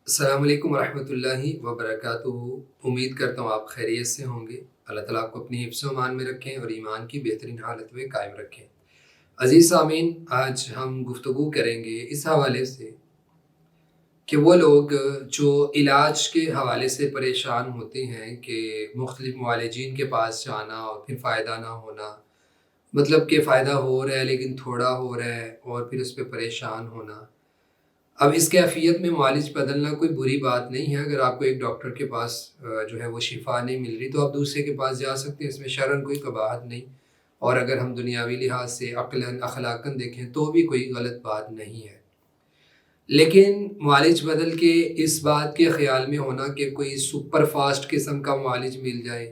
السلام علیکم ورحمۃ اللہ وبرکاتہ۔ امید کرتا ہوں آپ خیریت سے ہوں گے۔ اللہ تعالیٰ آپ کو اپنی حفظ و امان میں رکھیں اور ایمان کی بہترین حالت میں قائم رکھیں۔ عزیز سامعین، آج ہم گفتگو کریں گے اس حوالے سے کہ وہ لوگ جو علاج کے حوالے سے پریشان ہوتے ہیں کہ مختلف معالجین کے پاس جانا اور پھر فائدہ نہ ہونا، مطلب کہ فائدہ ہو رہا ہے لیکن تھوڑا ہو رہا ہے اور پھر اس پہ پریشان ہونا۔ اب اس کیفیت میں معالج بدلنا کوئی بری بات نہیں ہے۔ اگر آپ کو ایک ڈاکٹر کے پاس جو ہے وہ شفا نہیں مل رہی تو آپ دوسرے کے پاس جا سکتے ہیں، اس میں شرعاً کوئی قباحت نہیں۔ اور اگر ہم دنیاوی لحاظ سے عقلاً اخلاقاً دیکھیں تو بھی کوئی غلط بات نہیں ہے۔ لیکن معالج بدل کے اس بات کے خیال میں ہونا کہ کوئی سپر فاسٹ قسم کا معالج مل جائے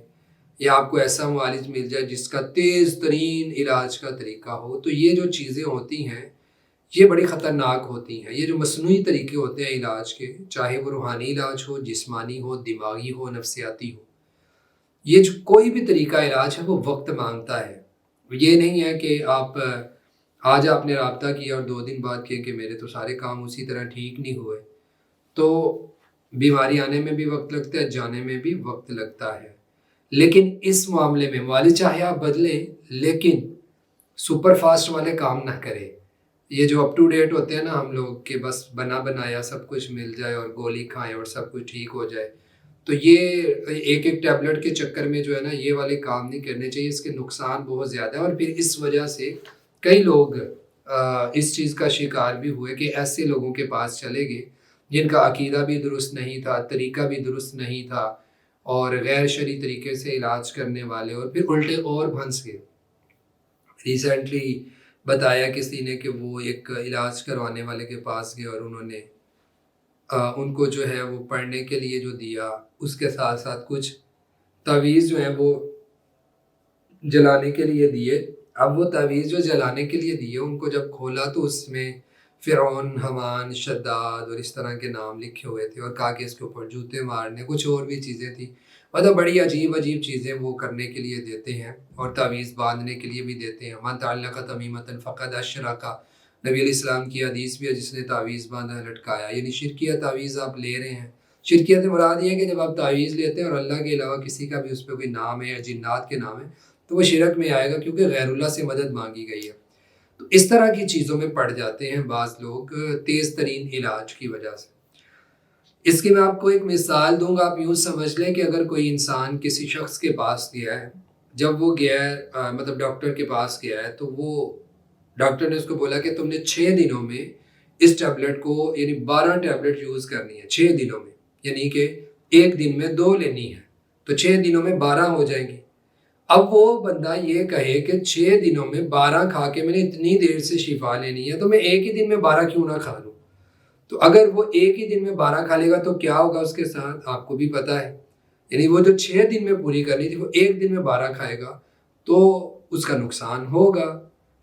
یا آپ کو ایسا معالج مل جائے جس کا تیز ترین علاج کا طریقہ ہو، تو یہ جو چیزیں ہوتی ہیں یہ بڑی خطرناک ہوتی ہیں۔ یہ جو مصنوعی طریقے ہوتے ہیں علاج کے، چاہے وہ روحانی علاج ہو، جسمانی ہو، دماغی ہو، نفسیاتی ہو، یہ جو کوئی بھی طریقہ علاج ہے وہ وقت مانگتا ہے۔ یہ نہیں ہے کہ آج آپ نے رابطہ کیا اور 2 دن بعد کیا کہ میرے تو سارے کام اسی طرح ٹھیک نہیں ہوئے۔ تو بیماری آنے میں بھی وقت لگتا ہے، جانے میں بھی وقت لگتا ہے۔ لیکن اس معاملے میں معالج چاہے آپ بدلیں لیکن سپر فاسٹ والے کام نہ کریں۔ یہ جو اپ ٹو ڈیٹ ہوتے ہیں نا ہم لوگ کہ بس بنا بنایا سب کچھ مل جائے اور گولی کھائیں اور سب کچھ ٹھیک ہو جائے، تو یہ ایک ایک ٹیبلٹ کے چکر میں جو ہے نا یہ والے کام نہیں کرنے چاہیے۔ اس کے نقصان بہت زیادہ ہے اور پھر اس وجہ سے کئی لوگ اس چیز کا شکار بھی ہوئے کہ ایسے لوگوں کے پاس چلے گئے جن کا عقیدہ بھی درست نہیں تھا، طریقہ بھی درست نہیں تھا اور غیر شرعی طریقے سے علاج کرنے والے، اور پھر الٹے اور پھنس گئے۔ ریسنٹلی بتایا کسی نے کہ وہ ایک علاج کروانے والے کے پاس گئے اور انہوں نے ان کو جو ہے وہ پڑھنے کے لیے جو دیا، اس کے ساتھ ساتھ کچھ تعویذ جو ہیں وہ جلانے کے لیے دیے۔ اب وہ تعویذ جو جلانے کے لیے دیے ان کو جب کھولا تو اس میں فرعون، حمان، شداد اور اس طرح کے نام لکھے ہوئے تھے، اور کہا کہ اس کے اوپر جوتے مارنے، کچھ اور بھی چیزیں تھیں۔ مطلب بڑی عجیب عجیب چیزیں وہ کرنے کے لیے دیتے ہیں اور تعویذ باندھنے کے لیے بھی دیتے ہیں۔ من تعلق تمیمۃ فقد اشرک، نبی علیہ السلام کی حدیث بھی ہے، جس نے تعویذ باندھا لٹکایا، یعنی شرکیہ تعویذ آپ لے رہے ہیں۔ شرکیت سے مراد یہ ہے کہ جب آپ تعویذ لیتے ہیں اور اللہ کے علاوہ کسی کا بھی اس پہ کوئی نام ہے یا جنات کے نام ہے تو وہ شرک میں آئے گا، کیونکہ غیر اللہ سے مدد مانگی گئی ہے۔ تو اس طرح کی چیزوں میں پڑ جاتے ہیں بعض لوگ تیز ترین علاج کی وجہ سے۔ اس کی میں آپ کو ایک مثال دوں گا، آپ یوں سمجھ لیں کہ اگر کوئی انسان کسی شخص کے پاس گیا ہے، جب وہ گیا ہے مطلب ڈاکٹر کے پاس گیا ہے، تو وہ ڈاکٹر نے اس کو بولا کہ تم نے 6 دنوں میں اس ٹیبلٹ کو یعنی 12 ٹیبلٹ یوز کرنی ہے 6 دنوں میں، یعنی کہ ایک دن میں 2 لینی ہے تو 6 دنوں میں 12 ہو جائیں گی۔ اب وہ بندہ یہ کہے کہ 6 دنوں میں 12 کھا کے میں نے اتنی دیر سے شفا لینی ہے تو میں ایک ہی دن میں 12 کیوں نہ کھا لوں؟ تو اگر وہ ایک ہی دن میں 12 کھا لے گا تو کیا ہوگا اس کے ساتھ آپ کو بھی پتا ہے، یعنی وہ جو 6 دن میں پوری کرنی تھی وہ ایک دن میں 12 کھائے گا تو اس کا نقصان ہوگا،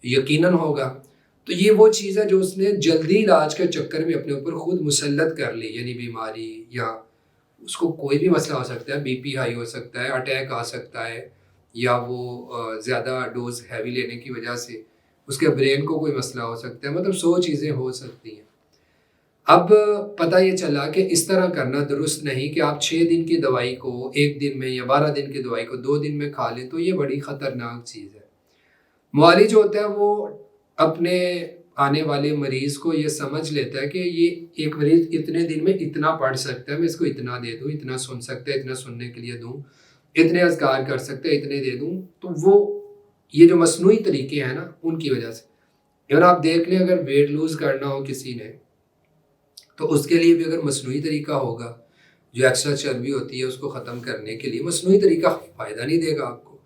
یقیناً ہوگا۔ تو یہ وہ چیز ہے جو اس نے جلدی علاج کے چکر میں اپنے اوپر خود مسلط کر لی، یعنی بیماری یا اس کو کوئی بھی مسئلہ ہو سکتا ہے، بی پی ہائی ہو سکتا ہے، اٹیک آ سکتا ہے، یا وہ زیادہ ڈوز ہیوی لینے کی وجہ سے اس کے برین کو کوئی مسئلہ ہو سکتا ہے، مطلب 100 چیزیں ہو سکتی ہیں۔ اب پتہ یہ چلا کہ اس طرح کرنا درست نہیں کہ آپ 6 دن کی دوائی کو ایک دن میں یا 12 دن کی دوائی کو 2 دن میں کھا لیں، تو یہ بڑی خطرناک چیز ہے۔ معالج ہوتا ہے وہ اپنے آنے والے مریض کو یہ سمجھ لیتا ہے کہ یہ ایک مریض اتنے دن میں اتنا پڑھ سکتا ہے، میں اس کو اتنا دے دوں، اتنا سن سکتا ہے، اتنا سننے کے لیے دوں، اتنے اذکار کر سکتے ہیں، اتنے دے دوں۔ تو وہ یہ جو مصنوعی طریقے ہیں نا ان کی وجہ سے، اگر آپ دیکھ لیں اگر ویٹ لوز کرنا ہو کسی نے تو اس کے لیے بھی اگر مصنوعی طریقہ ہوگا، جو ایکسٹرا چربی ہوتی ہے اس کو ختم کرنے کے لیے مصنوعی طریقہ فائدہ نہیں دے گا آپ کو۔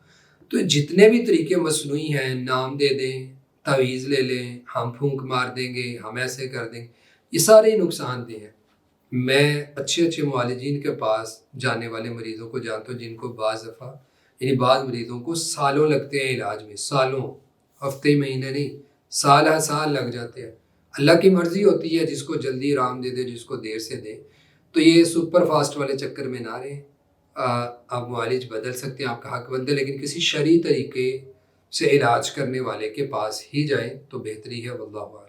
تو جتنے بھی طریقے مصنوعی ہیں، نام دے دیں، تعویذ لے لیں، ہم پھونک مار دیں گے، ہم ایسے کر دیں گے، یہ سارے نقصان دہ ہیں۔ میں اچھے اچھے معالجین کے پاس جانے والے مریضوں کو جانتا ہوں جن کو بعض دفعہ یعنی بعض مریضوں کو سالوں لگتے ہیں علاج میں، سالوں، ہفتے مہینے نہیں، سال ہر سال لگ جاتے ہیں۔ اللہ کی مرضی ہوتی ہے، جس کو جلدی آرام دے دے، جس کو دیر سے دے۔ تو یہ سپر فاسٹ والے چکر میں نہ رہیں۔ آپ معالج بدل سکتے ہیں، آپ کا حق بنتے ہیں، لیکن کسی شرعی طریقے سے علاج کرنے والے کے پاس ہی جائیں تو بہتری ہے۔ واللہ اعلم۔